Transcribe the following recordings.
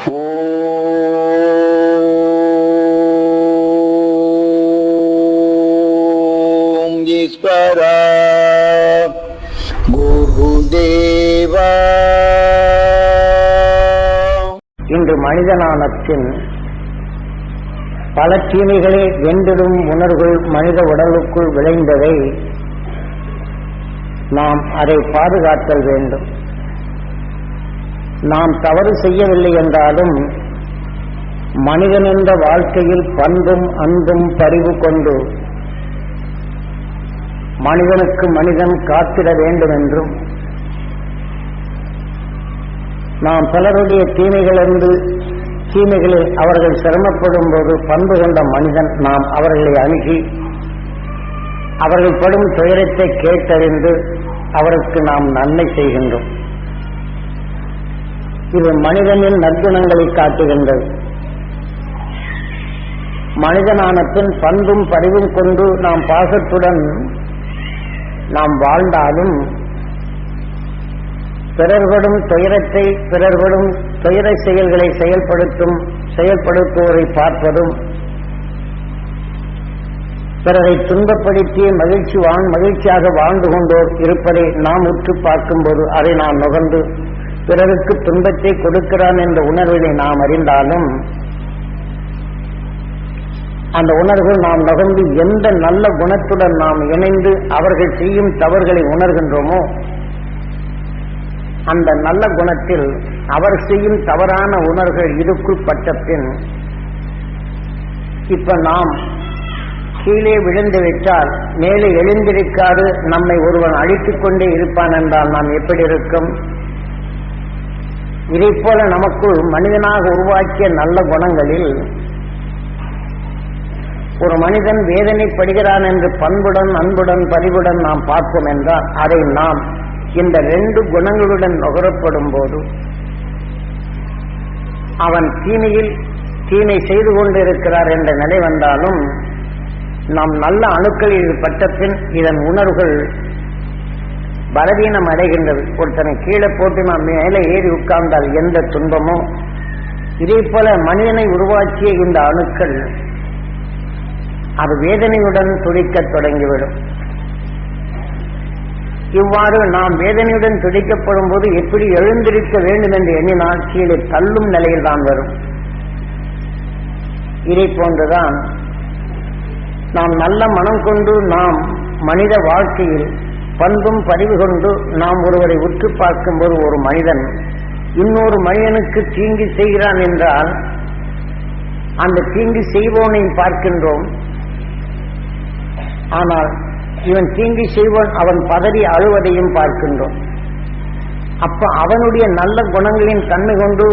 ஓம் ஈஸ்வரா குருதேவா. இன்று மனிதனான பின் பல தீமைகளை வென்றிடும் உணர்வுகள் மனித உடலுக்குள் விளைந்ததை நாம் அதை பாதுகாத்தல் வேண்டும். நாம் தவறு செய்யவில்லை என்றாலும் மனிதன் என்ற வாழ்க்கையில் பண்பும் அன்பும் பரிவு கொண்டு மனிதனுக்கு மனிதன் காத்திட வேண்டும் என்றும், நாம் பலருடைய தீமைகளில் அவர்கள் சிரமப்படும் போது பண்பு கொண்ட மனிதன் நாம் அவர்களை அணுகி அவர்கள் படும் துயரத்தை கேட்டறிந்து அவருக்கு நாம் நன்மை செய்கின்றோம். இது மனிதனின் நற்குணங்களை காட்டுகின்றது. மனிதனான பின் பண்பும் பரிவும் கொண்டு நாம் பாசத்துடன் நாம் வாழ்ந்தாலும் பிறர்படும் துயரத்தை பிறர்படும் துயர செயல்களை செயல்படுத்துவோரை பார்ப்பதும், பிறரை துன்பப்படுத்தி மகிழ்ச்சியாக வாழ்ந்து கொண்டோர் இருப்பதை நாம் உற்று பார்க்கும்போது அதை நாம் நுகர்ந்து பிறருக்கு துன்பத்தை கொடுக்கிறான் என்ற உணர்வினை நாம் அறிந்தாலும் அந்த உணர்வுகள் நாம் நுகர்ந்து எந்த நல்ல குணத்துடன் நாம் இணைந்து அவர்கள் செய்யும் தவறுகளை உணர்கின்றோமோ அந்த நல்ல குணத்தில் அவர் செய்யும் தவறான உணர்வுகள் இதுக்குள் பட்ட பின் இப்ப நாம் கீழே விழுந்து விட்டால் மேலே எழுந்திருக்காது நம்மை ஒருவன் அழித்துக் கொண்டே இருப்பான் என்றால் நாம் எப்படி இருக்கும்? இதைப் போல நமக்குள் மனிதனாக உருவாக்கிய நல்ல குணங்களில் ஒரு மனிதன் வேதனைப்படுகிறான் என்று பண்புடன் அன்புடன் பரிவுடன் நாம் பார்ப்போம் என்றால் அதை நாம் இந்த 2 குணங்களுடன் நுகரப்படும் போது அவன் தீமை செய்து கொண்டிருக்கிறார் என்ற நிலை வந்தாலும் நாம் நல்ல அணுக்களில் பட்ட பின் இதன் உணர்வுகள் பலவீனம் அடைகின்றது. ஒருத்தனை கீழே போட்டு நாம் மேலே ஏறி உட்கார்ந்தால் எந்த துன்பமோ இதே போல மனிதனை உருவாக்கிய இந்த அணுக்கள் அது வேதனையுடன் துடிக்கத் தொடங்கிவிடும். இவ்வாறு நாம் வேதனையுடன் துடிக்கப்படும் போது எப்படி எழுந்திருக்க வேண்டும் என்று எண்ணினால் கீழே தள்ளும் நிலையில் தான் வரும். இதை போன்றுதான் நாம் நல்ல மனம் கொண்டு நாம் மனித வாழ்க்கையில் பண்பும் பரிவு கொண்டு நாம் ஒருவரை உற்று பார்க்கும்போது ஒரு மனிதன் இன்னொரு மனிதனுக்கு தீங்கு செய்கிறான் என்றால் அந்த தீங்கு செய்வோனை பார்க்கின்றோம். ஆனால் இவன் தீங்கு செய்வோன் அவன் பதறி அழுவதையும் பார்க்கின்றோம். அப்ப அவனுடைய நல்ல குணங்களின் தன்மை கொண்டு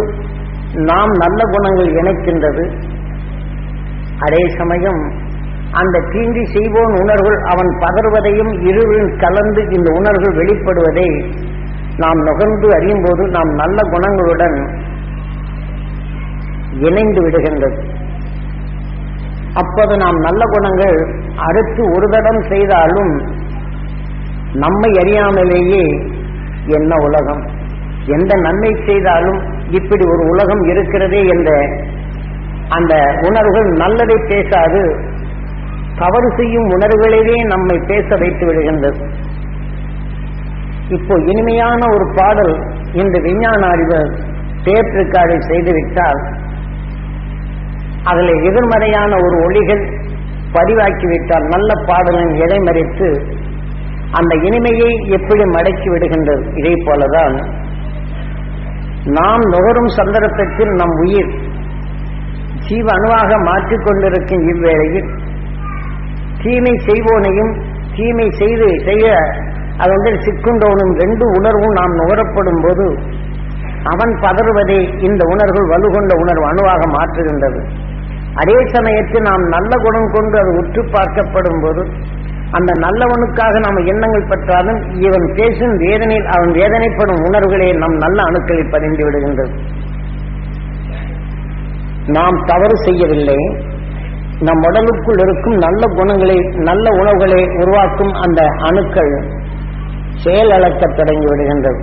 நாம் நல்ல குணங்கள் இணைக்கின்றது. அதே சமயம் அந்த தீங்கு செய்வோன் உணர்வுகள் அவன் பதறுவதையும் இருவரும் கலந்து இந்த உணர்வுகள் வெளிப்படுவதை நாம் நுகர்ந்து அறியும் போது நாம் நல்ல குணங்களுடன் இணைந்து விடுகின்றது. அப்போது நாம் நல்ல குணங்கள் அடுத்து ஒரு தடம் செய்தாலும் நம்மை அறியாமலேயே என்ன உலகம், எந்த நன்மை செய்தாலும் இப்படி ஒரு உலகம் இருக்கிறதே என்ற அந்த உணர்வுகள் நல்லதை பேசாது தவறு செய்யும் உணர்வுகளிலே நம்மை பேச வைத்து விடுகின்றது. இப்போ இனிமையான ஒரு பாடல் இந்த விஞ்ஞான அறிவர் டேப் ரெக்கார்டை செய்துவிட்டால் அதில் எதிர்மறையான ஒரு ஒளிகள் பதிவாக்கிவிட்டால் நல்ல பாடலின் இடைமறித்து அந்த இனிமையை எப்படி மடக்கி விடுகின்றது. இதே போலதான் நாம் நுகரும் சந்தர்ப்பத்தில் நம் உயிர் ஜீவ அணுவாக மாற்றிக்கொண்டிருக்கும் இவ்வேளையில் தீமை செய்வோனையும் தீமை செய்ய அதொன்றில் சிக்குண்டவனும் 2 உணர்வும் நாம் நுகரப்படும் போது அவன் பதறுவதை இந்த உணர்வு வலுகொண்ட உணர்வு அணுவாக மாற்றுகின்றது. அதே சமயத்தில் நாம் நல்ல குணம் கொண்டு அது உற்று பார்க்கப்படும் போது அந்த நல்லவனுக்காக நாம் எண்ணங்கள் பெற்றாலும் இவன் பேசும் வேதனையில் அவன் வேதனைப்படும் உணர்வுகளே நம் நல்ல அணுக்களில் பதிந்து விடுகின்றது. நாம் தவறு செய்யவில்லை, நம் உடலுக்குள் இருக்கும் நல்ல குணங்களை நல்ல உணவுகளை உருவாக்கும் அந்த அணுக்கள் செயலழக்கத் தொடங்கி விடுகின்றது.